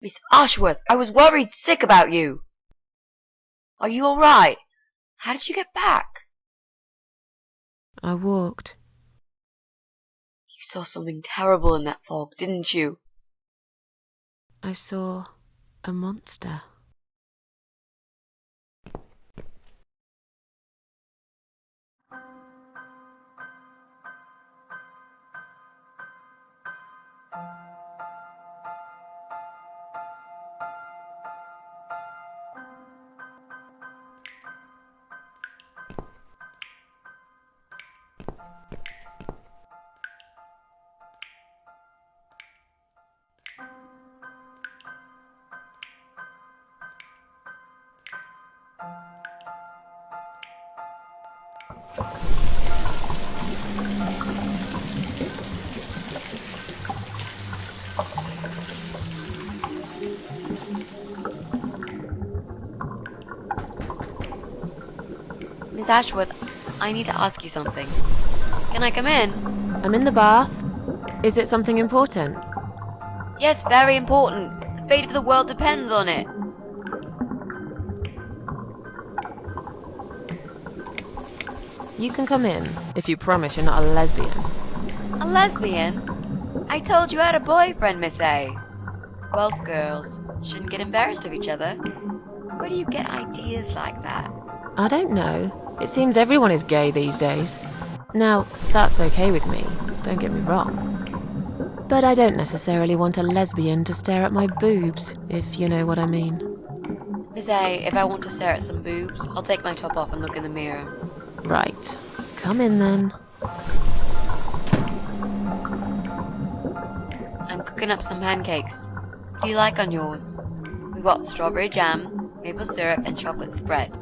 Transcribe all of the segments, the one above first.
Miss Ashworth, I was worried sick about you. Are you all right? How did you get back? I walked. You saw something terrible in that fog, didn't you? I saw a monster. Miss Ashworth, I need to ask you something. Can I come in? I'm in the bath. Is it something important? Yes, very important. The fate of the world depends on it. You can come in, if you promise you're not a lesbian. A lesbian? I told you I had a boyfriend, Miss A. Both girls shouldn't get embarrassed of each other. Where do you get ideas like that? I don't know. It seems everyone is gay these days. Now, that's okay with me, don't get me wrong. But I don't necessarily want a lesbian to stare at my boobs, if you know what I mean. Miss A, if I want to stare at some boobs, I'll take my top off and look in the mirror. Right. Come in then. I'm cooking up some pancakes. What do you like on yours? We've got strawberry jam, maple syrup, and chocolate spread.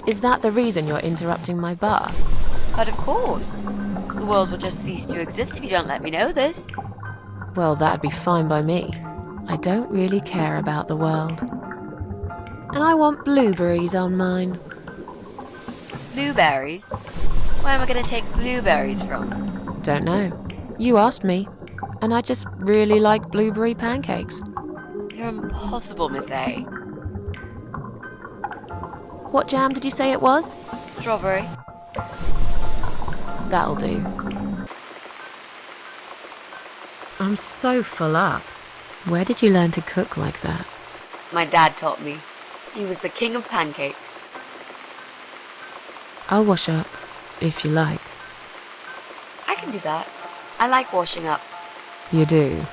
Is that the reason you're interrupting my bath? But of course. The world will just cease to exist if you don't let me know this. Well, that'd be fine by me. I don't really care about the world. And I want blueberries on mine. Blueberries? Where am I going to take blueberries from? Don't know. You asked me. And I just really like blueberry pancakes. You're impossible, Miss A. What jam did you say it was? Strawberry. That'll do. I'm so full up. Where did you learn to cook like that? My dad taught me. He was the king of pancakes. I'll wash up, if you like. I can do that. I like washing up. You do?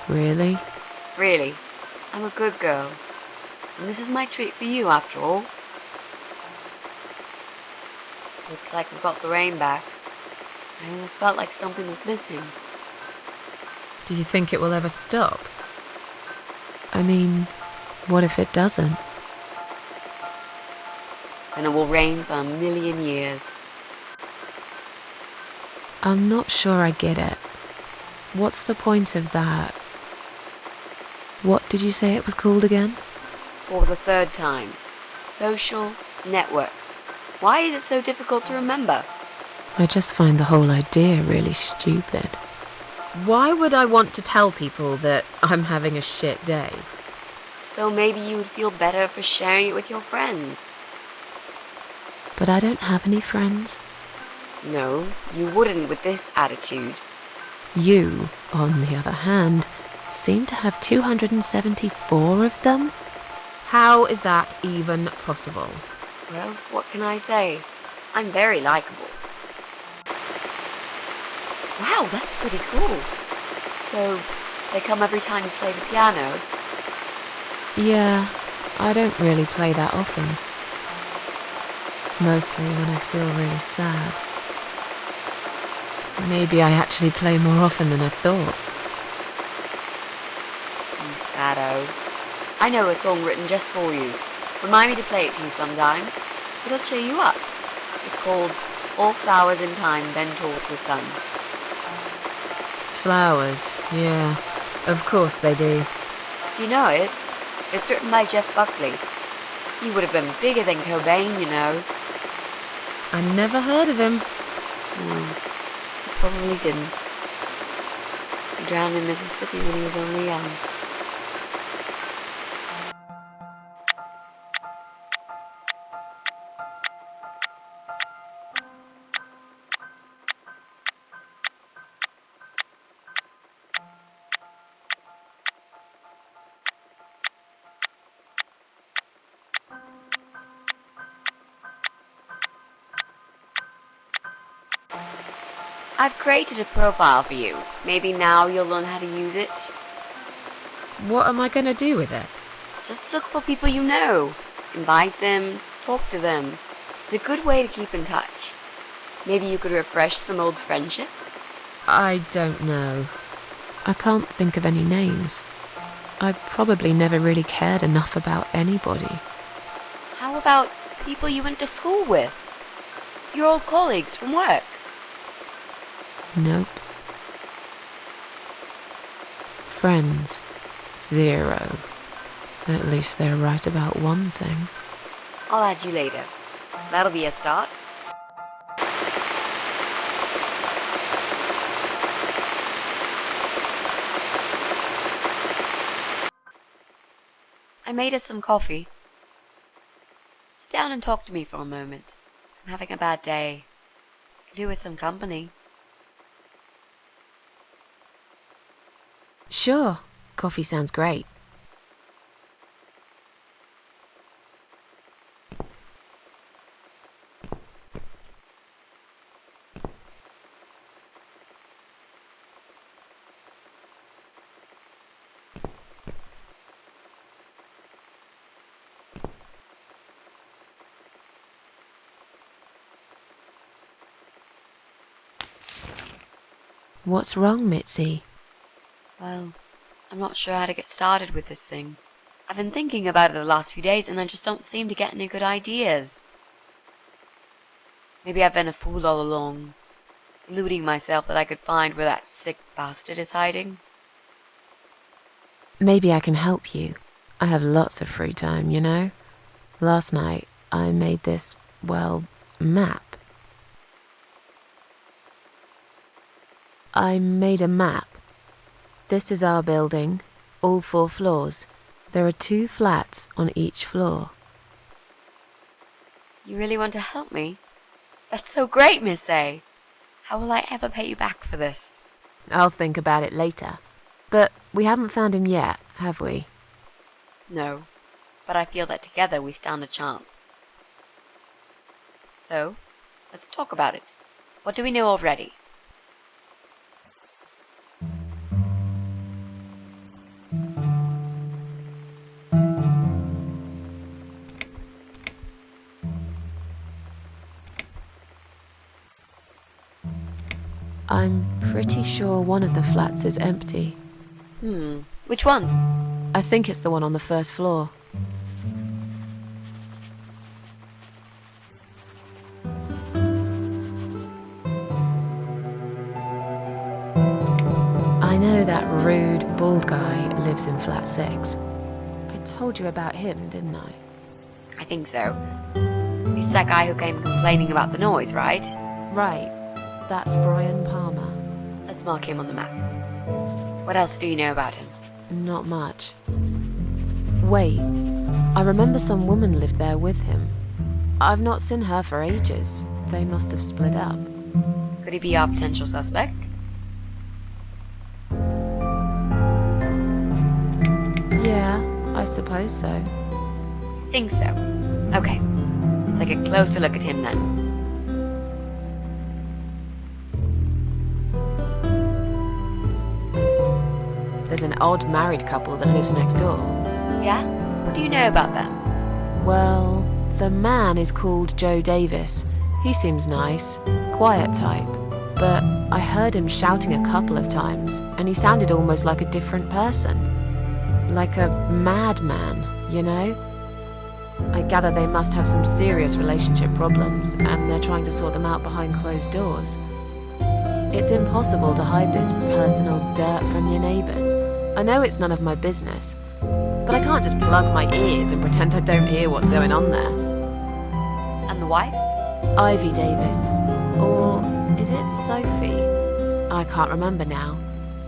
Really? Really. I'm a good girl. And this is my treat for you, after all. Looks like we've got the rain back. I almost felt like something was missing. Do you think it will ever stop? I mean, what if it doesn't? Then it will rain for 1,000,000 years. I'm not sure I get it. What's the point of that? What did you say it was called again? For the third time. Social network. Why is it so difficult to remember? I just find the whole idea really stupid. Why would I want to tell people that I'm having a shit day? So maybe you would feel better for sharing it with your friends. But I don't have any friends. No, you wouldn't with this attitude. You, on the other hand, seem to have 274 of them. How is that even possible? Well, what can I say? I'm very likable. Wow, that's pretty cool. So, they come every time you play the piano? Yeah, I don't really play that often. Mostly when I feel really sad. Maybe I actually play more often than I thought. You saddo. I know a song written just for you. Remind me to play it to you sometimes. It'll cheer you up. It's called All Flowers in Time Bend Towards the Sun. Flowers, yeah. Of course they do. Do you know it? It's written by Jeff Buckley. He would have been bigger than Cobain, you know. I never heard of him. No, he probably didn't. He drowned in Mississippi when he was only young. I've created a profile for you. Maybe now you'll learn how to use it. What am I going to do with it? Just look for people you know. Invite them, talk to them. It's a good way to keep in touch. Maybe you could refresh some old friendships? I don't know. I can't think of any names. I probably never really cared enough about anybody. How about people you went to school with? Your old colleagues from work? Nope. Friends. 0. At least they're right about one thing. I'll add you later. That'll be a start. I made us some coffee. Sit down and talk to me for a moment. I'm having a bad day. Could do with some company. Sure. Coffee sounds great. What's wrong, Mitzi? Well, I'm not sure how to get started with this thing. I've been thinking about it the last few days and I just don't seem to get any good ideas. Maybe I've been a fool all along, deluding myself that I could find where that sick bastard is hiding. Maybe I can help you. I have lots of free time, you know? Last night, I made this, map. I made a map. This is our building, all 4 floors. There are 2 flats on each floor. You really want to help me? That's so great, Miss A. How will I ever pay you back for this? I'll think about it later. But we haven't found him yet, have we? No, but I feel that together we stand a chance. So, let's talk about it. What do we know already? I'm pretty sure one of the flats is empty. Which one? I think it's the one on the 1st floor. I know that rude, bald guy lives in flat 6. I told you about him, didn't I? I think so. He's that guy who came complaining about the noise, right? Right. That's Brian Palmer. Let's mark him on the map. What else do you know about him? Not much. Wait, I remember some woman lived there with him. I've not seen her for ages. They must have split up. Could he be our potential suspect? Yeah, I suppose so. I think so. Okay, let's take a closer look at him then. There's an odd married couple that lives next door. Yeah? What do you know about them? Well, the man is called Joe Davis. He seems nice, quiet type. But I heard him shouting a couple of times, and he sounded almost like a different person. Like a madman, you know? I gather they must have some serious relationship problems, and they're trying to sort them out behind closed doors. It's impossible to hide this personal dirt from your neighbours. I know it's none of my business, but I can't just plug my ears and pretend I don't hear what's going on there. And the wife? Ivy Davis. Or is it Sophie? I can't remember now.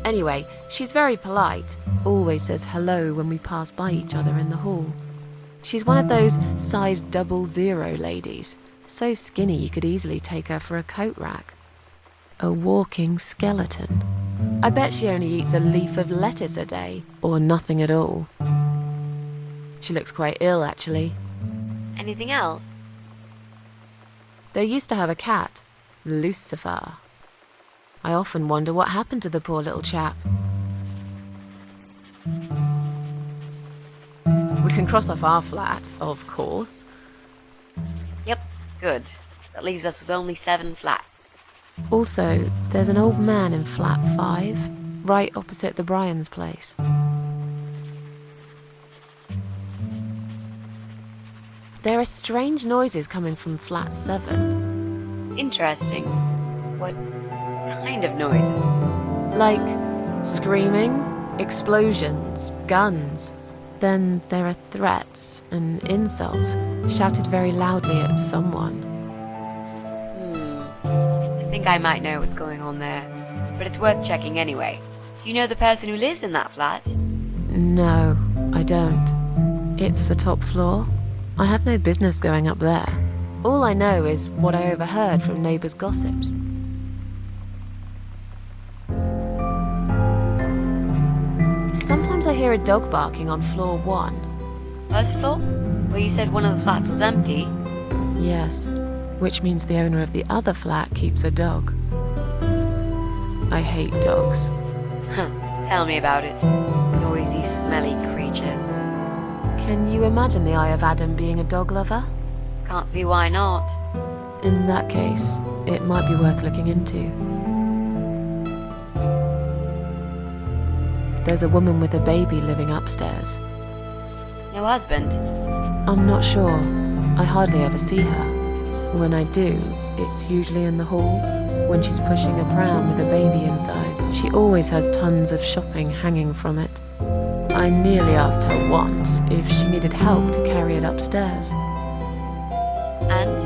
Anyway, she's very polite, always says hello when we pass by each other in the hall. She's one of those size 00 ladies, so skinny you could easily take her for a coat rack. A walking skeleton. I bet she only eats a leaf of lettuce a day, or nothing at all. She looks quite ill, actually. Anything else? They used to have a cat, Lucifer. I often wonder what happened to the poor little chap. We can cross off our flat, of course. Yep, good. That leaves us with only 7 flats. Also, there's an old man in flat 5, right opposite the Bryans' place. There are strange noises coming from flat 7. Interesting. What kind of noises? Like screaming, explosions, guns. Then there are threats and insults shouted very loudly at someone. I think I might know what's going on there, but it's worth checking anyway. Do you know the person who lives in that flat? No, I don't. It's the top floor. I have no business going up there. All I know is what I overheard from neighbours' gossips. Sometimes I hear a dog barking on floor 1. First floor? Where you said one of the flats was empty? Yes, which means the owner of the other flat keeps a dog. I hate dogs. Tell me about it. Noisy, smelly creatures. Can you imagine the Eye of Adam being a dog lover? Can't see why not. In that case, it might be worth looking into. There's a woman with a baby living upstairs. No husband? I'm not sure. I hardly ever see her. When I do, it's usually in the hall, when she's pushing a pram with a baby inside. She always has tons of shopping hanging from it. I nearly asked her once if she needed help to carry it upstairs. And?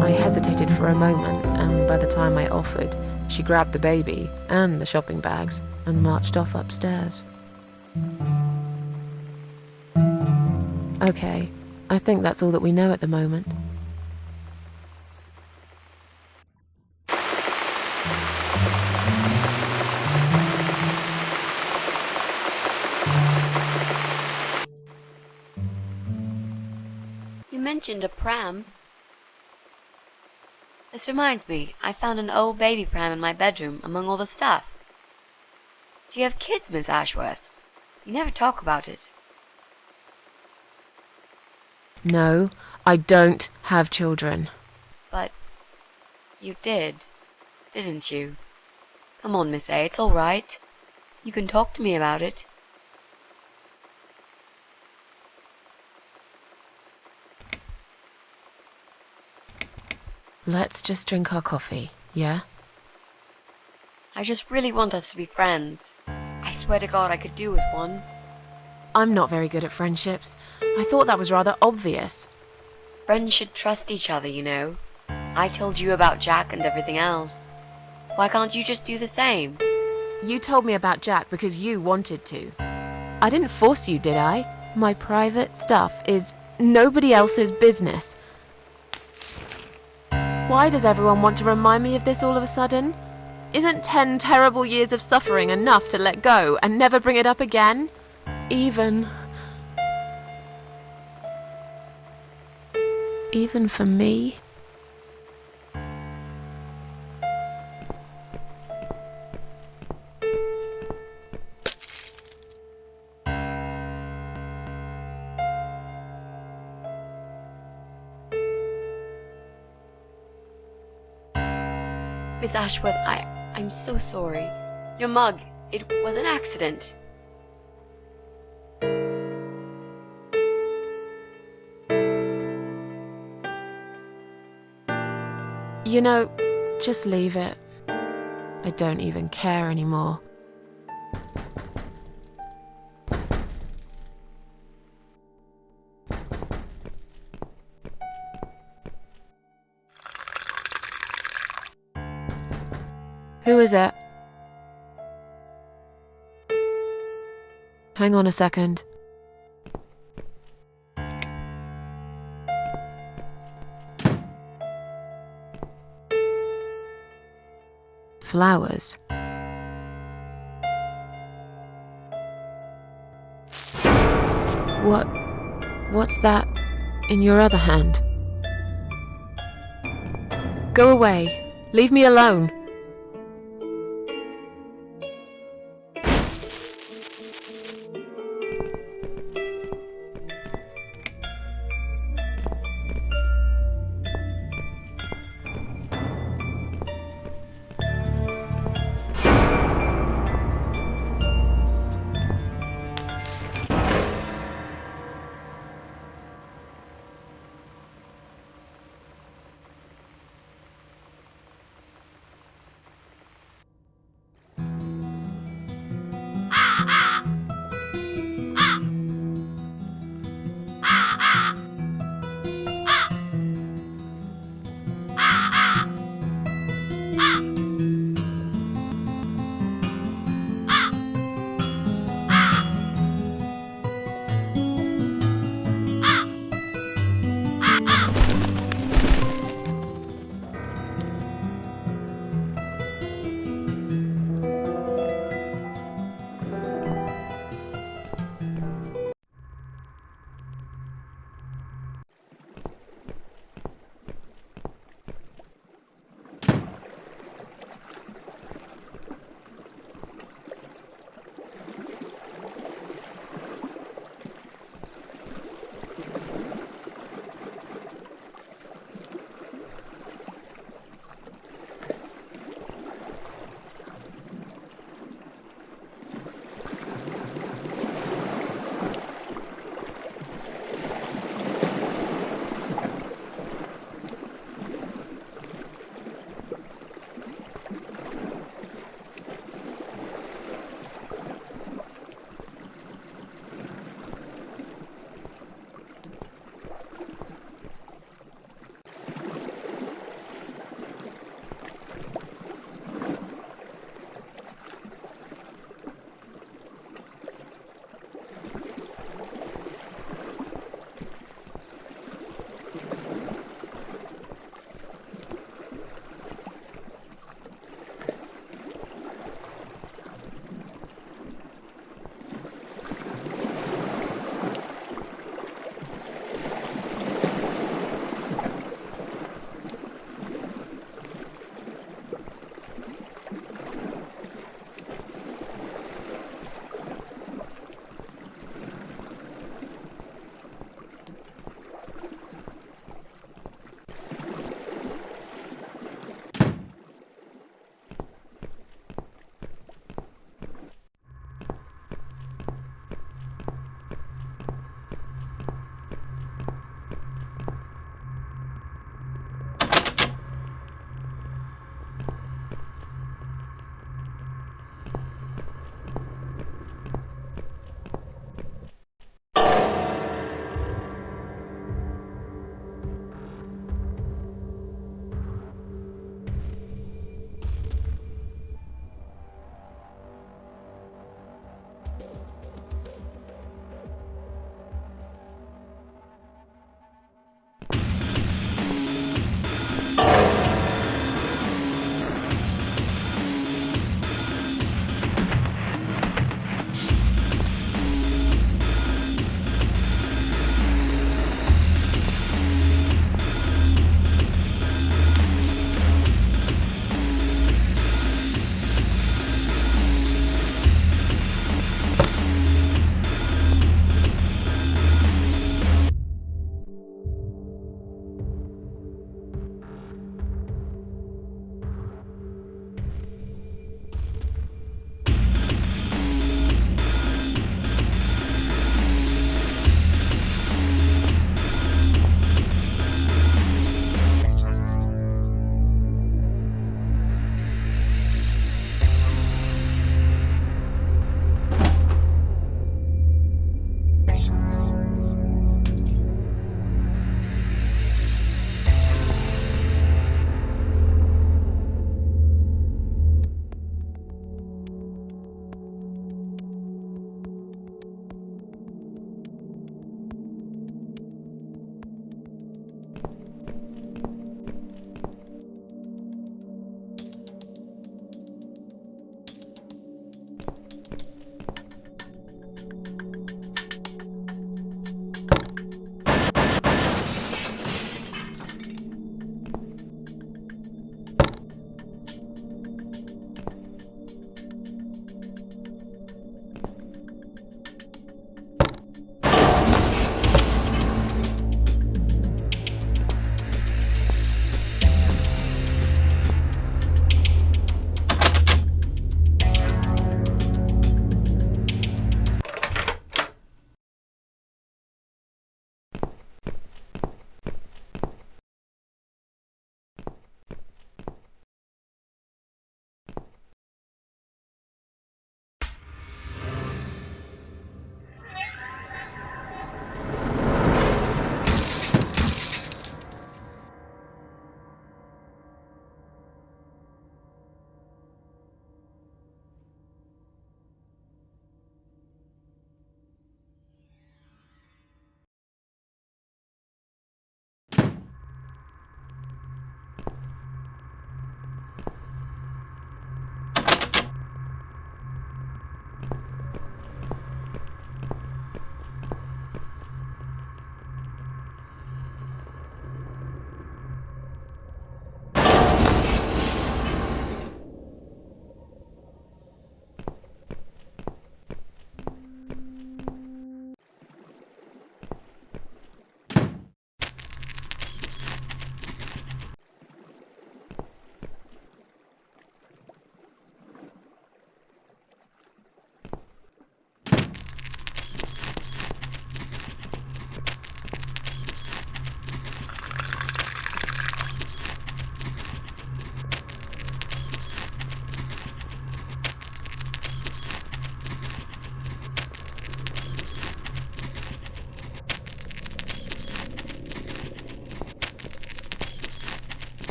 I hesitated for a moment, and by the time I offered, she grabbed the baby and the shopping bags and marched off upstairs. Okay, I think that's all that we know at the moment. You mentioned a pram. This reminds me, I found an old baby pram in my bedroom among all the stuff. Do you have kids, Miss Ashworth? You never talk about it. No, I don't have children. But you did, didn't you? Come on, Miss A, it's all right. You can talk to me about it. Let's just drink our coffee, yeah? I just really want us to be friends. I swear to God I could do with one. I'm not very good at friendships. I thought that was rather obvious. Friends should trust each other, you know. I told you about Jack and everything else. Why can't you just do the same? You told me about Jack because you wanted to. I didn't force you, did I? My private stuff is nobody else's business. Why does everyone want to remind me of this all of a sudden? Isn't 10 terrible years of suffering enough to let go and never bring it up again? Even for me? Miss Ashworth, I'm so sorry. Your mug, it was an accident. You know, just leave it. I don't even care anymore. Who is it? Hang on a second. Flowers. What's that in your other hand? Go away. Leave me alone.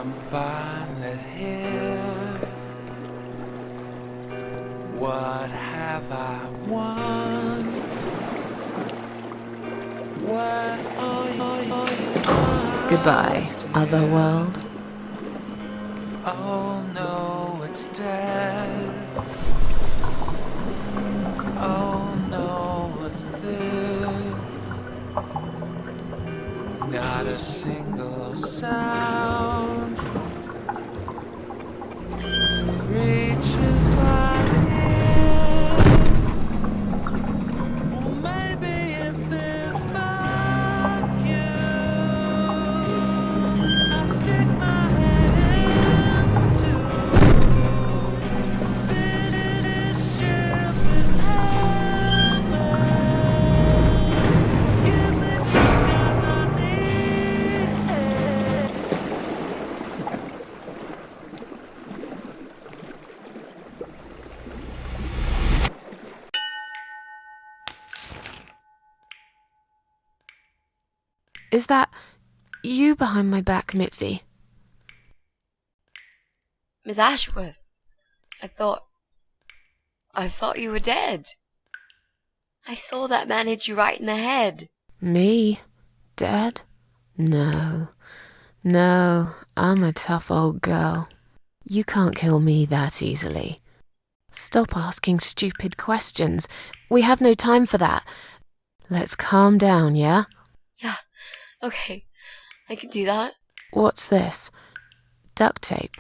I'm finally here. What have I won? Where are you? Goodbye, other world. Oh no, it's dead. Oh no, what's this? Not a single sound reaches my ears. Or maybe it's this vacuum. I stick my head into this ship is helpless. Give me peace 'cause I need it. Is that you behind my back, Mitzi? Miss Ashworth, I thought you were dead. I saw that man hit you right in the head. Me? Dead? No. No, I'm a tough old girl. You can't kill me that easily. Stop asking stupid questions. We have no time for that. Let's calm down, yeah? Yeah, okay, I can do that. What's this? Duct tape.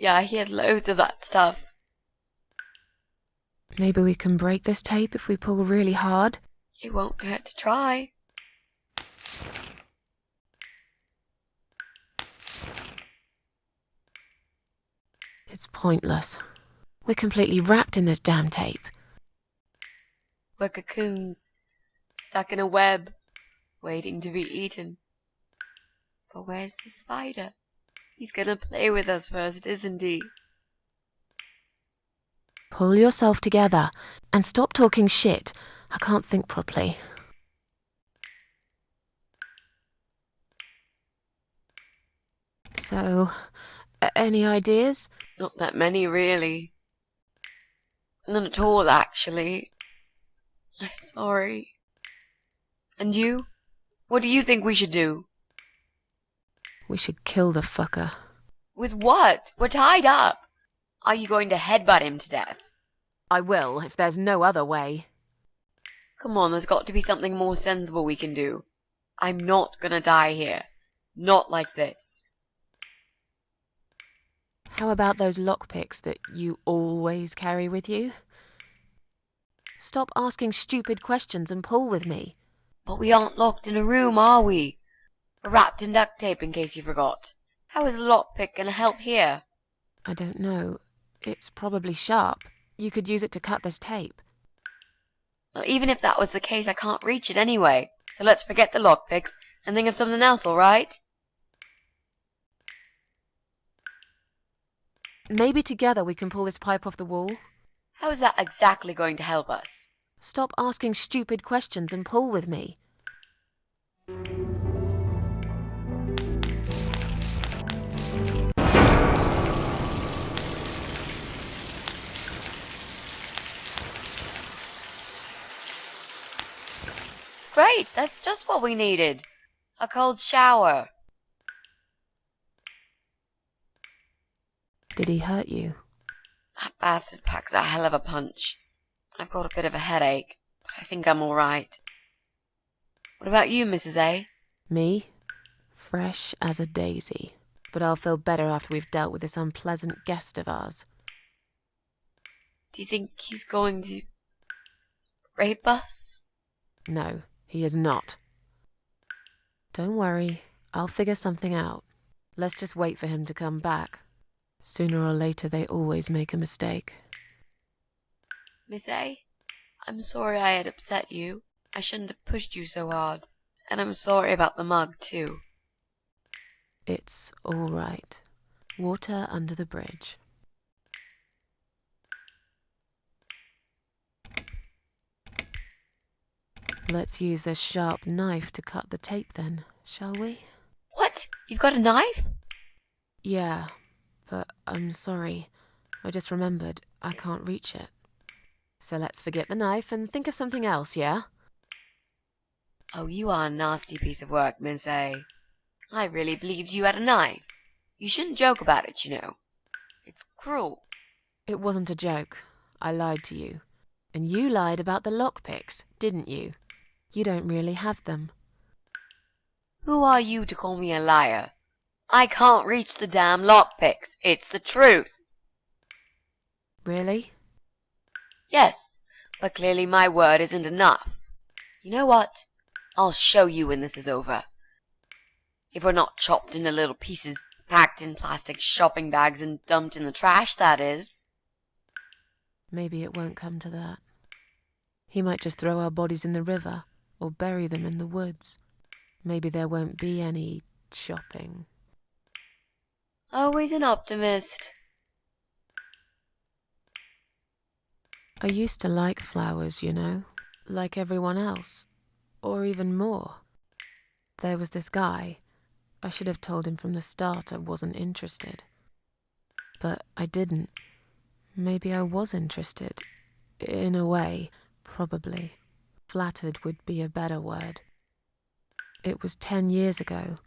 Yeah, he had loads of that stuff. Maybe we can break this tape if we pull really hard? It won't hurt to try. It's pointless. We're completely wrapped in this damn tape. We're cocoons, stuck in a web, waiting to be eaten. But where's the spider? He's gonna play with us first, isn't he? Pull yourself together and stop talking shit. I can't think properly. So, any ideas? Not that many, really. None at all, actually. I'm sorry. And you? What do you think we should do? We should kill the fucker. With what? We're tied up. Are you going to headbutt him to death? I will, if there's no other way. Come on, there's got to be something more sensible we can do. I'm not gonna die here. Not like this. How about those lockpicks that you always carry with you? Stop asking stupid questions and pull with me. But we aren't locked in a room, are we? We're wrapped in duct tape, in case you forgot. How is a lockpick gonna help here? I don't know. It's probably sharp. You could use it to cut this tape. Well, even if that was the case, I can't reach it anyway. So let's forget the lockpicks and think of something else, alright? Maybe together we can pull this pipe off the wall. How is that exactly going to help us? Stop asking stupid questions and pull with me. Great, that's just what we needed. A cold shower. Did he hurt you? That bastard packs a hell of a punch. I've got a bit of a headache, but I think I'm alright. What about you, Mrs. A? Me? Fresh as a daisy. But I'll feel better after we've dealt with this unpleasant guest of ours. Do you think he's going to rape us? No, he is not. Don't worry, I'll figure something out. Let's just wait for him to come back. Sooner or later, they always make a mistake. Miss A, I'm sorry I had upset you. I shouldn't have pushed you so hard. And I'm sorry about the mug, too. It's all right. Water under the bridge. Let's use this sharp knife to cut the tape then, shall we? What? You've got a knife? Yeah, but I'm sorry. I just remembered I can't reach it. So let's forget the knife and think of something else, yeah? Oh, you are a nasty piece of work, Miss A. I really believed you had a knife. You shouldn't joke about it, you know. It's cruel. It wasn't a joke. I lied to you. And you lied about the lockpicks, didn't you? You don't really have them. Who are you to call me a liar? I can't reach the damn lockpicks. It's the truth. Really? Yes, but clearly my word isn't enough. You know what? I'll show you when this is over. If we're not chopped into little pieces, packed in plastic shopping bags and dumped in the trash, that is. Maybe it won't come to that. He might just throw our bodies in the river or bury them in the woods. Maybe there won't be any shopping. Always an optimist. I used to like flowers, you know, like everyone else, or even more. There was this guy. I should have told him from the start I wasn't interested. But I didn't. Maybe I was interested. In a way, probably. Flattered would be a better word. It was 10 years ago.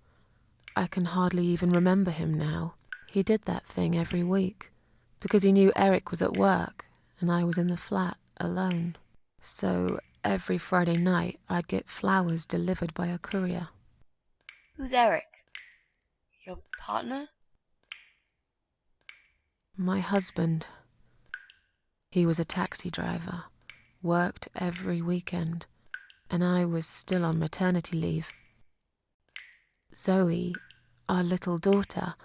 I can hardly even remember him now. He did that thing every week, because he knew Eric was at work and I was in the flat alone. So every Friday night I'd get flowers delivered by a courier. Who's Eric? Your partner? My husband. He was a taxi driver, worked every weekend, and I was still on maternity leave. Zoe, our little daughter,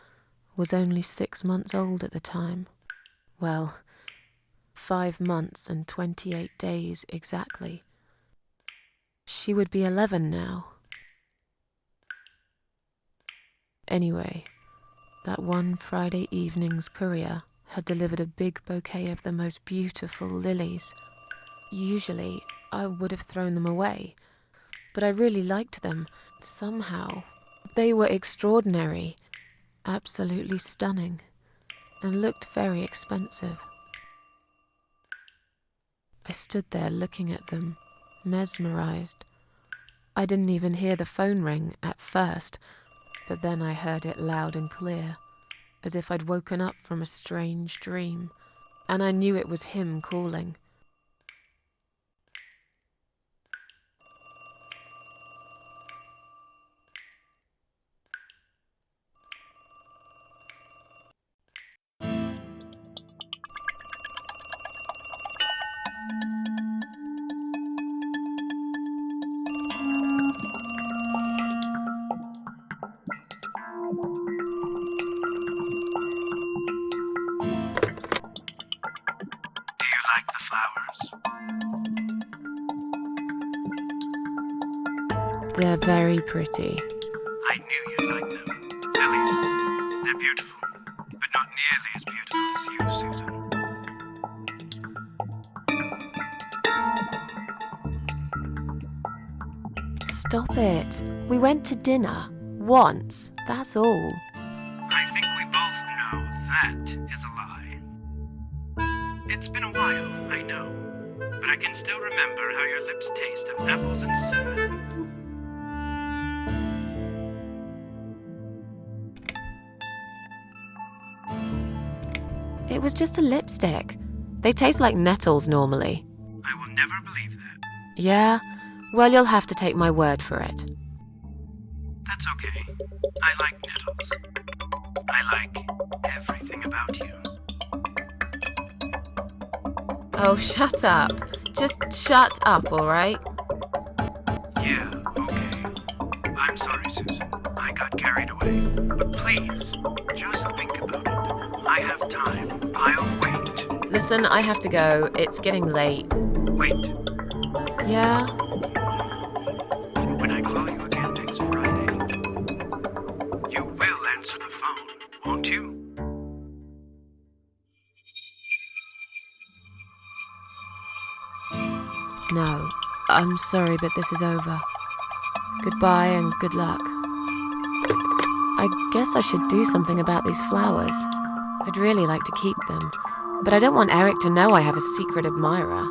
was only 6 months old at the time. Well, 5 months and 28 days exactly. She would be 11 now. Anyway, that one Friday evening's courier had delivered a big bouquet of the most beautiful lilies. Usually, I would have thrown them away, but I really liked them, somehow. They were extraordinary, absolutely stunning, and looked very expensive. I stood there looking at them, mesmerized. I didn't even hear the phone ring at first, but then I heard it loud and clear, as if I'd woken up from a strange dream, and I knew it was him calling. Like the flowers. They're very pretty. I knew you'd like them. Lilies. They're beautiful, but not nearly as beautiful as you, Susan. Stop it. We went to dinner. Once. That's all. I think we both know that is a lie. It's been a while, I know, but I can still remember how your lips taste of apples and cinnamon. It was just a lipstick. They taste like nettles normally. I will never believe that. Yeah? Well, you'll have to take my word for it. That's okay. I like nettles. I like everything about you. Oh, shut up. Just shut up, all right? Yeah, okay. I'm sorry, Susan. I got carried away. But please, just think about it. I have time. I'll wait. Listen, I have to go. It's getting late. Wait. Yeah? When I call you again next Friday, you will answer the phone, won't you? No, I'm sorry, but this is over. Goodbye and good luck. I guess I should do something about these flowers. I'd really like to keep them, but I don't want Eric to know I have a secret admirer.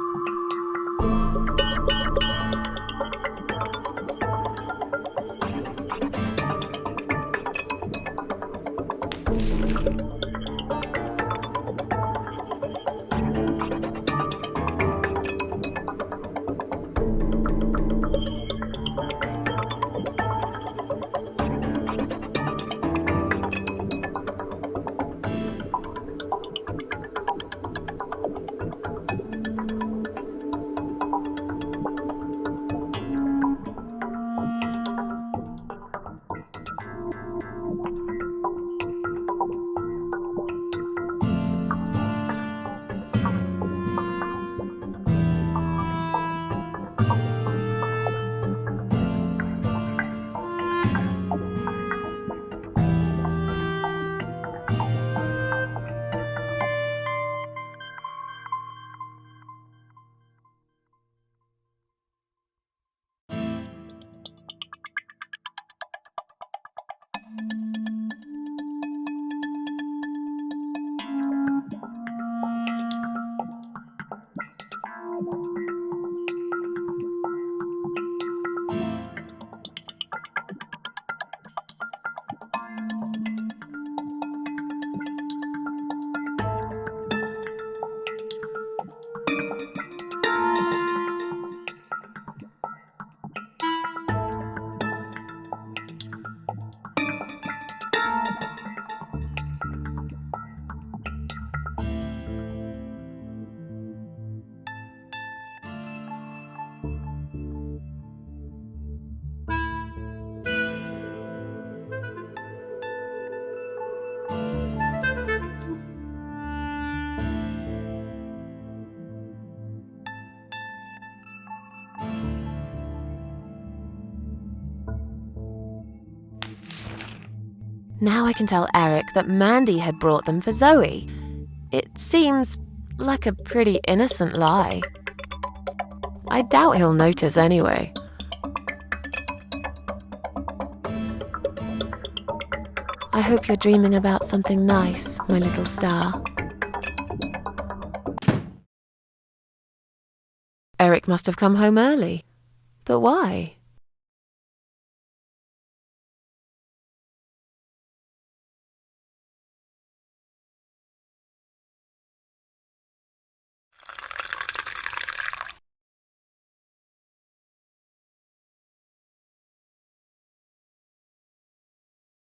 Now I can tell Eric that Mandy had brought them for Zoe. It seems like a pretty innocent lie. I doubt he'll notice anyway. I hope you're dreaming about something nice, my little star. Eric must have come home early. But why?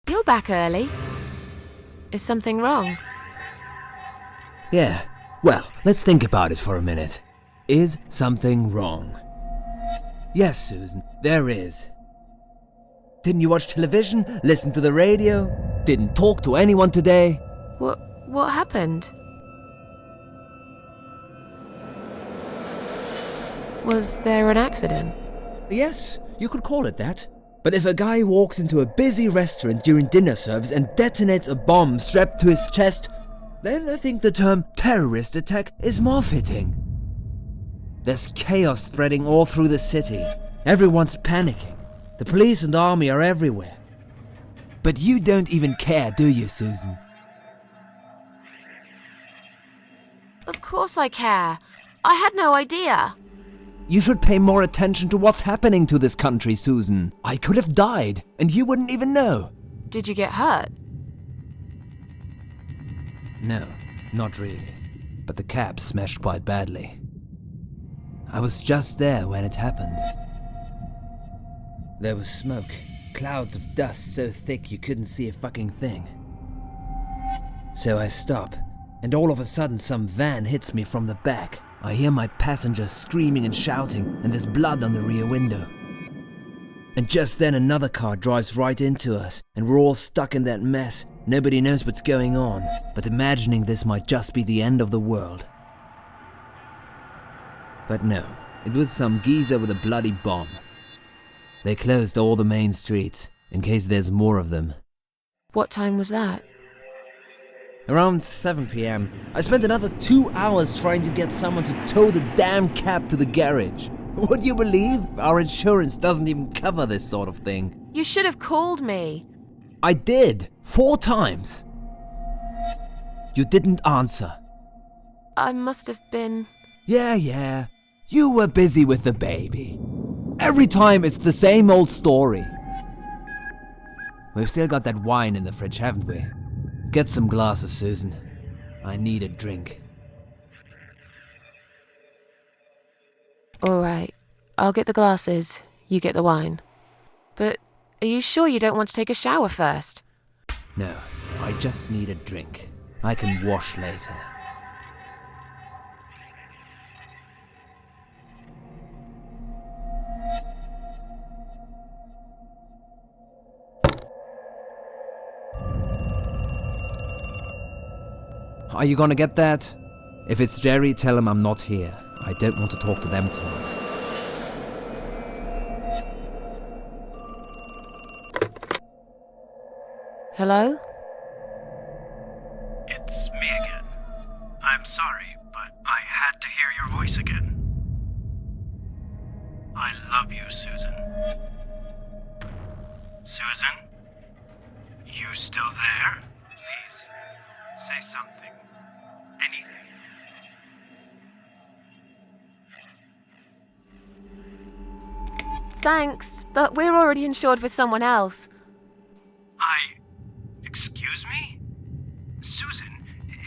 You're back early. Is something wrong? Yeah, well, let's think about it for a minute. Is something wrong? Yes, Susan, there is. Didn't you watch television, listen to the radio? Didn't talk to anyone today? What happened? Was there an accident? Yes, you could call it that. But if a guy walks into a busy restaurant during dinner service and detonates a bomb strapped to his chest, then I think the term terrorist attack is more fitting. There's chaos spreading all through the city. Everyone's panicking. The police and army are everywhere. But you don't even care, do you, Susan? Of course I care. I had no idea. You should pay more attention to what's happening to this country, Susan. I could have died, and you wouldn't even know. Did you get hurt? No, not really. But the cab smashed quite badly. I was just there when it happened. There was smoke, clouds of dust so thick you couldn't see a fucking thing. So I stop, and all of a sudden some van hits me from the back. I hear my passengers screaming and shouting, and there's blood on the rear window. And just then another car drives right into us, and we're all stuck in that mess. Nobody knows what's going on, but imagining this might just be the end of the world. But no, it was some geezer with a bloody bomb. They closed all the main streets, in case there's more of them. What time was that? Around 7 p.m., I spent another 2 hours trying to get someone to tow the damn cab to the garage. Would you believe? Our insurance doesn't even cover this sort of thing. You should have called me. I did. 4 times. You didn't answer. I must have been... Yeah. You were busy with the baby. Every time it's the same old story. We've still got that wine in the fridge, haven't we? Get some glasses, Susan. I need a drink. All right, I'll get the glasses, you get the wine. But are you sure you don't want to take a shower first? No, I just need a drink. I can wash later. Are you gonna get that? If it's Jerry, tell him I'm not here. I don't want to talk to them tonight. Hello? It's me again. I'm sorry, but I had to hear your voice again. I love you, Susan. Susan? You still there? Please, say something. Anything. Thanks, but we're already insured with someone else. Excuse me? Susan,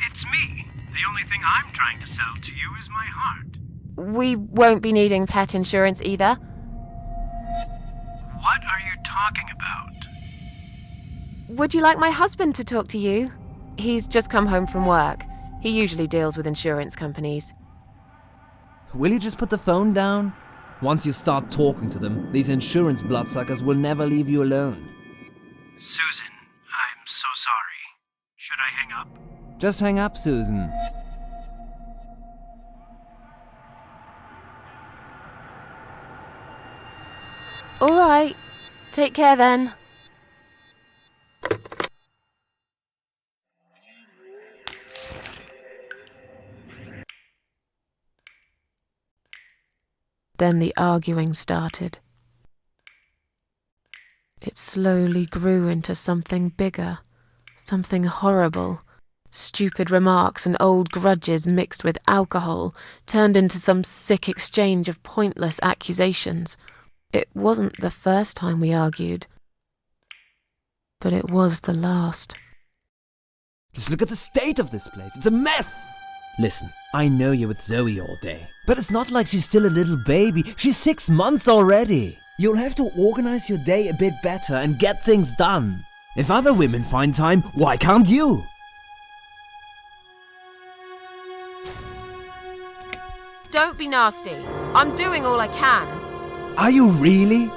it's me. The only thing I'm trying to sell to you is my heart. We won't be needing pet insurance either. What are you talking about? Would you like my husband to talk to you? He's just come home from work. He usually deals with insurance companies. Will you just put the phone down? Once you start talking to them, these insurance bloodsuckers will never leave you alone. Susan, I'm so sorry. Should I hang up? Just hang up, Susan. All right, take care then. Then the arguing started. It slowly grew into something bigger, something horrible. Stupid remarks and old grudges mixed with alcohol turned into some sick exchange of pointless accusations. It wasn't the first time we argued, but it was the last. Just look at the state of this place. It's a mess. Listen, I know you're with Zoe all day, but it's not like she's still a little baby. She's 6 months already. You'll have to organize your day a bit better and get things done. If other women find time, why can't you? Don't be nasty. I'm doing all I can. Are you really?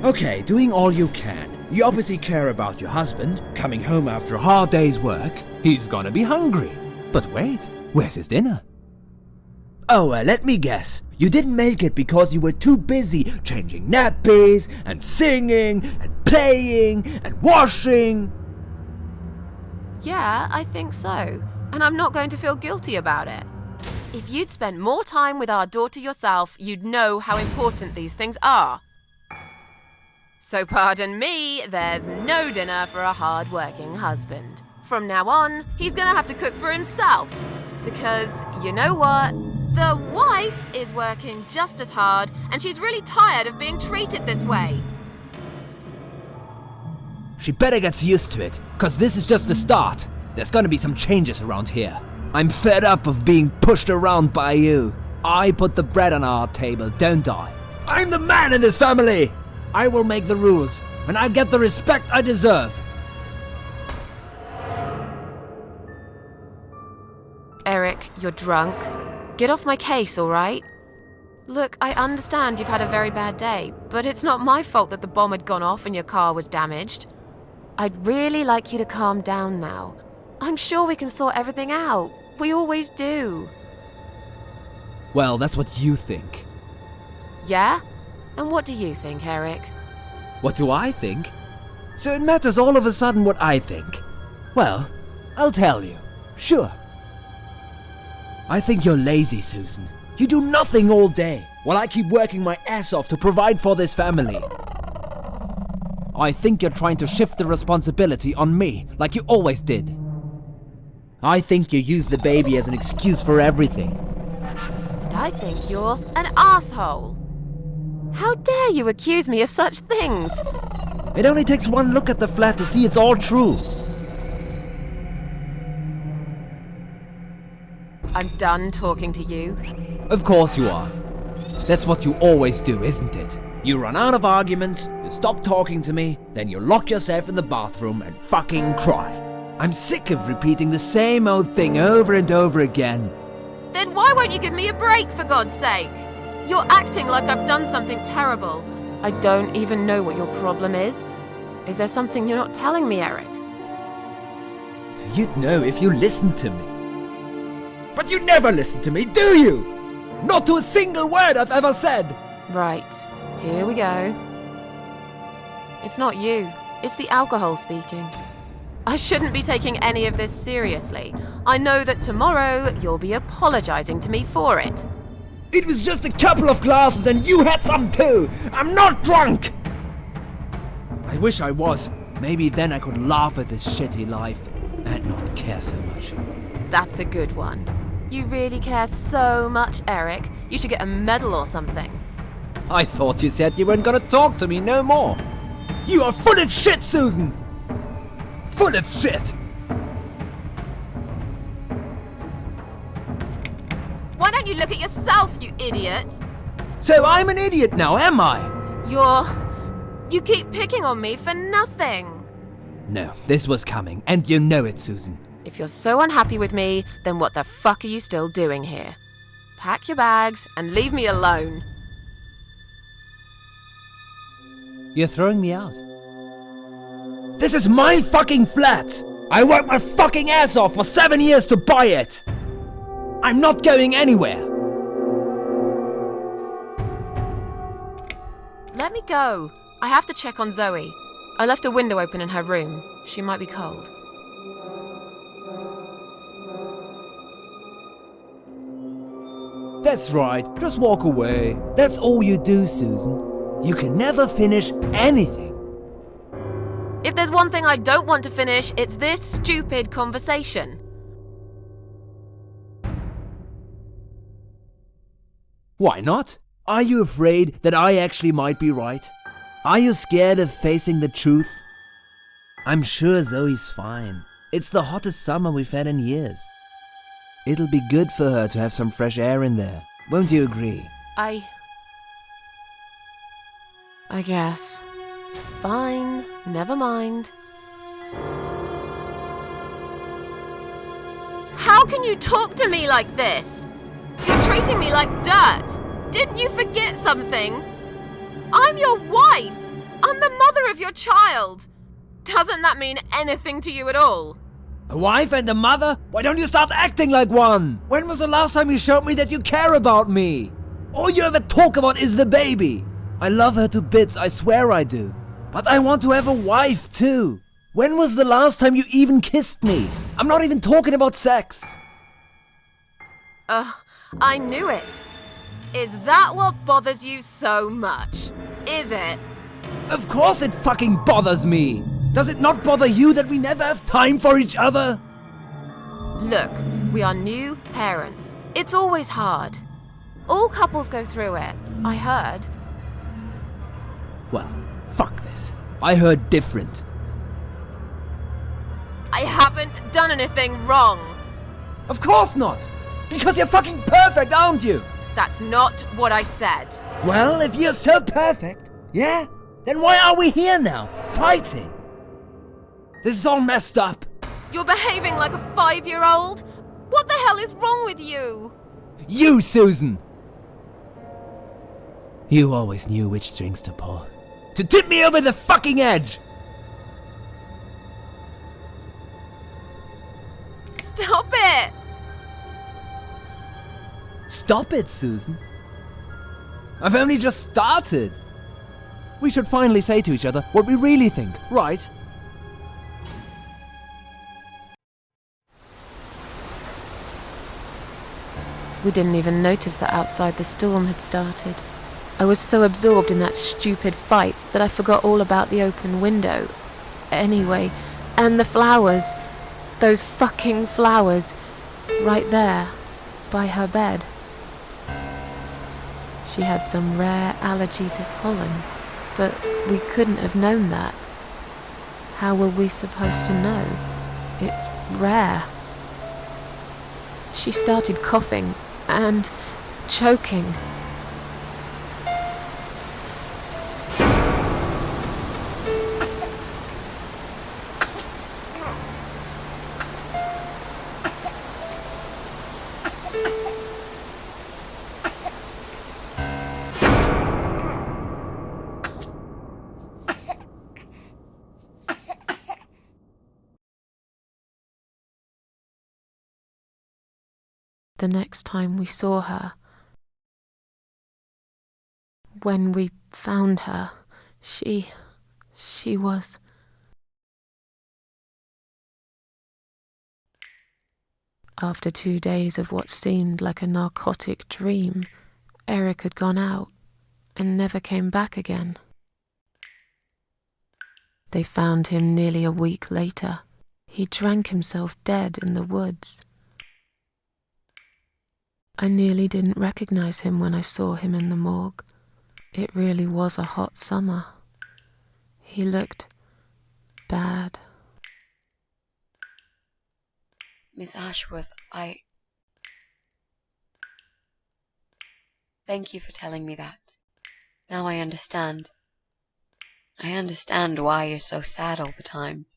Okay, doing all you can. You obviously care about your husband. Coming home after a hard day's work, he's gonna be hungry. But wait, where's his dinner? Oh, let me guess. You didn't make it because you were too busy changing nappies and singing and playing and washing. Yeah, I think so. And I'm not going to feel guilty about it. If you'd spent more time with our daughter yourself, you'd know how important these things are. So pardon me, there's no dinner for a hard-working husband. From now on, he's gonna have to cook for himself. Because, you know what? The wife is working just as hard, and she's really tired of being treated this way. She better get used to it, cause this is just the start. There's gonna be some changes around here. I'm fed up of being pushed around by you. I put the bread on our table, don't I? I'm the man in this family! I will make the rules, and I'll get the respect I deserve. Eric, you're drunk. Get off my case, all right? Look, I understand you've had a very bad day, but it's not my fault that the bomb had gone off and your car was damaged. I'd really like you to calm down now. I'm sure we can sort everything out. We always do. Well, that's what you think. Yeah? And what do you think, Eric? What do I think? So it matters all of a sudden what I think. Well, I'll tell you. Sure. I think you're lazy, Susan. You do nothing all day, while I keep working my ass off to provide for this family. I think you're trying to shift the responsibility on me, like you always did. I think you use the baby as an excuse for everything. And I think you're an asshole. How dare you accuse me of such things? It only takes one look at the flat to see it's all true. I'm done talking to you. Of course you are. That's what you always do, isn't it? You run out of arguments, you stop talking to me, then you lock yourself in the bathroom and fucking cry. I'm sick of repeating the same old thing over and over again. Then why won't you give me a break, for God's sake? You're acting like I've done something terrible. I don't even know what your problem is. Is there something you're not telling me, Eric? You'd know if you listened to me. But you never listen to me, do you? Not to a single word I've ever said. Right, here we go. It's not you, it's the alcohol speaking. I shouldn't be taking any of this seriously. I know that tomorrow you'll be apologizing to me for it. It was just a couple of glasses and you had some too. I'm not drunk. I wish I was. Maybe then I could laugh at this shitty life and not care so much. That's a good one. You really care so much, Eric. You should get a medal or something. I thought you said you weren't gonna talk to me no more. You are full of shit, Susan. Full of shit. Why don't you look at yourself, you idiot? So I'm an idiot now, am I? You keep picking on me for nothing. No, this was coming, and you know it, Susan. If you're so unhappy with me, then what the fuck are you still doing here? Pack your bags and leave me alone. You're throwing me out. This is my fucking flat! I worked my fucking ass off for 7 years to buy it! I'm not going anywhere! Let me go. I have to check on Zoe. I left a window open in her room. She might be cold. That's right, just walk away. That's all you do, Susan. You can never finish anything. If there's one thing I don't want to finish, it's this stupid conversation. Why not? Are you afraid that I actually might be right? Are you scared of facing the truth? I'm sure Zoe's fine. It's the hottest summer we've had in years. It'll be good for her to have some fresh air in there. Won't you agree? I guess. Fine, never mind. How can you talk to me like this? You're treating me like dirt. Didn't you forget something? I'm your wife. I'm the mother of your child. Doesn't that mean anything to you at all? A wife and a mother? Why don't you start acting like one? When was the last time you showed me that you care about me? All you ever talk about is the baby. I love her to bits, I swear I do. But I want to have a wife too. When was the last time you even kissed me? I'm not even talking about sex. I knew it. Is that what bothers you so much? Is it? Of course it fucking bothers me. Does it not bother you that we never have time for each other? Look, we are new parents. It's always hard. All couples go through it, I heard. Well, fuck this. I heard different. I haven't done anything wrong. Of course not! Because you're fucking perfect, aren't you? That's not what I said. Well, if you're so perfect, yeah? Then why are we here now, fighting? This is all messed up. You're behaving like a 5-year-old? What the hell is wrong with you? You, Susan! You always knew which strings to pull. To tip me over the fucking edge! Stop it! Stop it, Susan. I've only just started. We should finally say to each other what we really think, right? We didn't even notice that outside the storm had started. I was so absorbed in that stupid fight that I forgot all about the open window. Anyway, and the flowers. Those fucking flowers. Right there, by her bed. She had some rare allergy to pollen, but we couldn't have known that. How were we supposed to know? It's rare. She started coughing and choking. The next time we saw her, when we found her, she was... After 2 days of what seemed like a narcotic dream, Eric had gone out and never came back again. They found him nearly a week later. He drank himself dead in the woods. I nearly didn't recognize him when I saw him in the morgue. It really was a hot summer. He looked bad. Miss Ashworth, Thank you for telling me that. Now I understand. I understand why you're so sad all the time.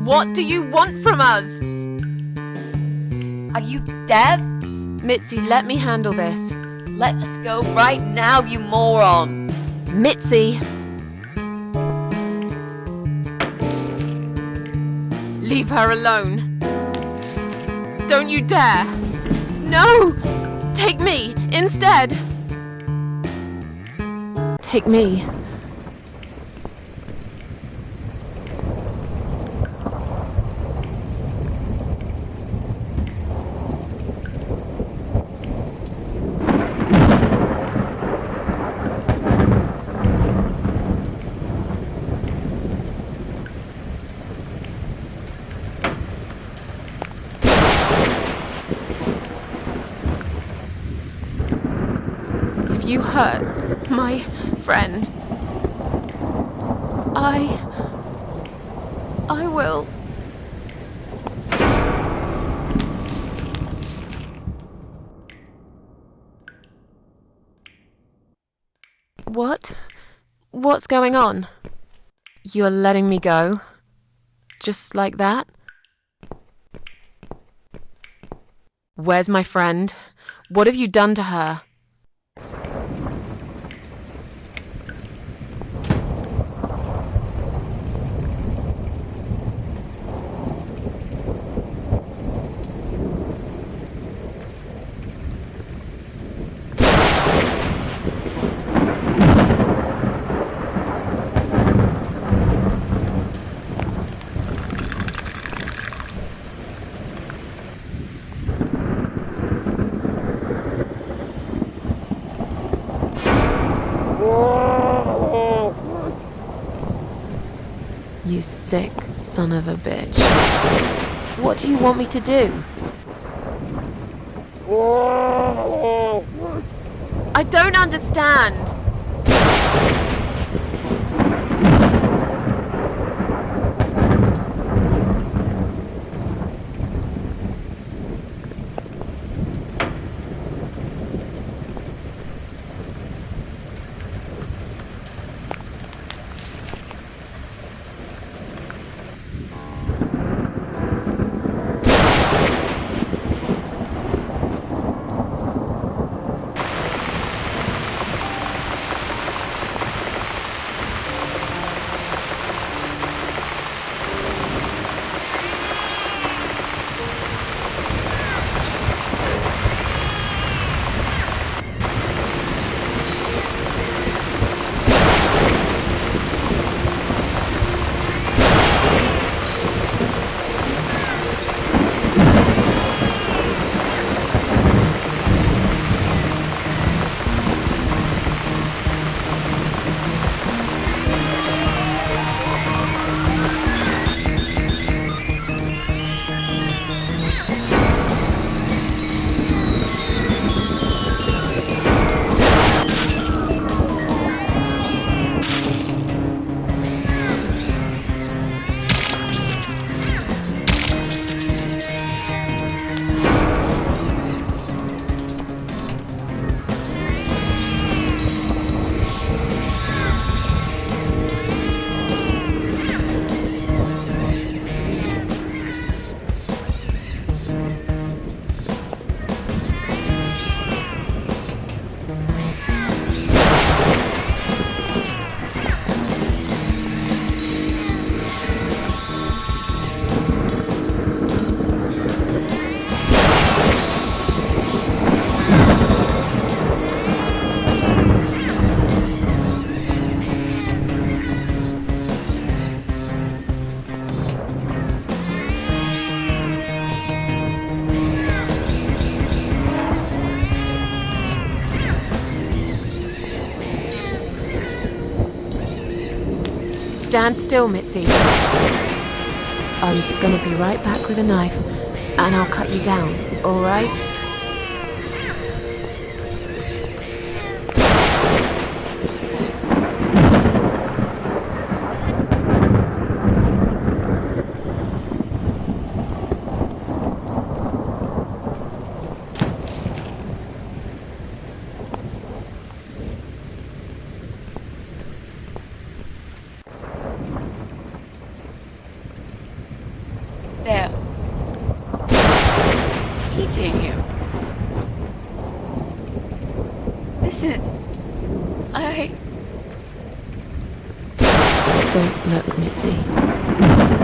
What do you want from us? Are you deaf? Mitzi, let me handle this. Let us go right now, you moron! Mitzi! Leave her alone. Don't you dare! No! Take me instead! Take me. You hurt my friend. I will. What? What's going on? You're letting me go? Just like that? Where's my friend? What have you done to her? You sick son of a bitch. What do you want me to do? I don't understand. Stand still, Mitzi. I'm gonna be right back with a knife, and I'll cut you down, alright? There. Eating him. This is... Don't look, Mitzi.